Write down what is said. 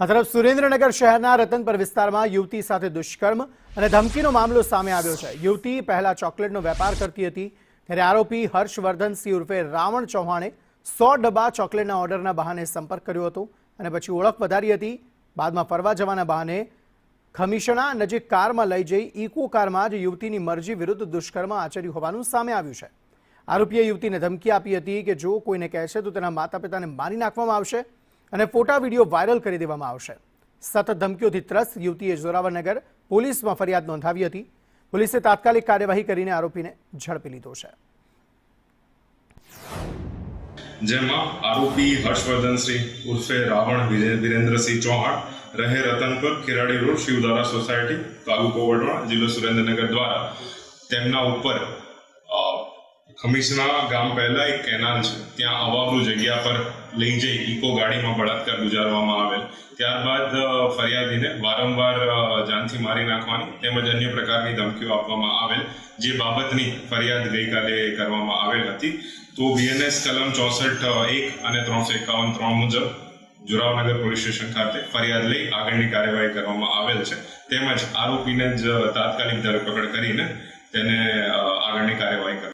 આ તરફ સુરેન્દ્રનગર શહેરના રતનપર વિસ્તારમાં યુવતી સાથે દુષ્કર્મ અને ધમકીનો મામલો સામે આવ્યો છે। યુવતી પહેલા ચોકલેટનો વેપાર કરતી હતી, ત્યારે આરોપી હર્ષવર્ધનસિંહ ઉર્ફે રાવણ ચૌહાણે 100 ડબ્બા ચોકલેટના ઓર્ડરના બહાને સંપર્ક કર્યો હતો અને પછી ઓળખ વધારી હતી। બાદમાં ફરવા જવાના બહાને ખમીશણા નજીક કારમાં લઈ જઈ ઇકો કારમાં જ યુવતીની મરજી વિરુદ્ધ દુષ્કર્મ આચર્યું હોવાનું સામે આવ્યું છે। આરોપીએ યુવતીને ધમકી આપી હતી કે જો કોઈને કહેશે તો તેના માતા પિતાને મારી નાખવામાં આવશે અને ફોટા વિડીયો વાયરલ કરી દેવામાં આવશે। સતત ધમકીઓથી ત્રસ્ત યુવતીએ જોરાવરનગર પોલીસમાં ફરિયાદ નોંધાવી હતી। પોલીસે તાત્કાલિક કાર્યવાહી કરીને આરોપીને ઝડપી લીધો છે। જેમાં આરોપી હર્ષવર્ધનસિંહ ઉર્ફે રાવણ વીરેન્દ્રસિંહ ચૌહાણ રહે રતનપર ખેરાડી રોડ શિવધારા સોસાયટી તાલુકો વડોદરા જિલ્લો સુરેન્દ્રનગર દ્વારા તેમના ઉપર ખમીસના ગામ પહેલા એક કેનાલ છે ત્યાં અવાવરૂ જગ્યા પર લઈ જઈ ઇકો ગાડીમાં બળાત્કાર ગુજારવામાં આવેલ। ત્યારબાદ ફરિયાદીને વારંવાર જાનથી મારી નાખવાની તેમજ અન્ય પ્રકારની ધમકીઓ આપવામાં આવેલ, જે બાબતની ફરિયાદ ગઈકાલે કરવામાં આવેલ હતી। તો બીએનએસ કલમ 64(1) અને 351(3) મુજબ જોરાવનગર પોલીસ સ્ટેશન ખાતે ફરિયાદ લઈ આગળની કાર્યવાહી કરવામાં આવેલ છે। તેમજ આરોપીને જ તાત્કાલિક ધરપકડ કરીને તેને આગળની કાર્યવાહી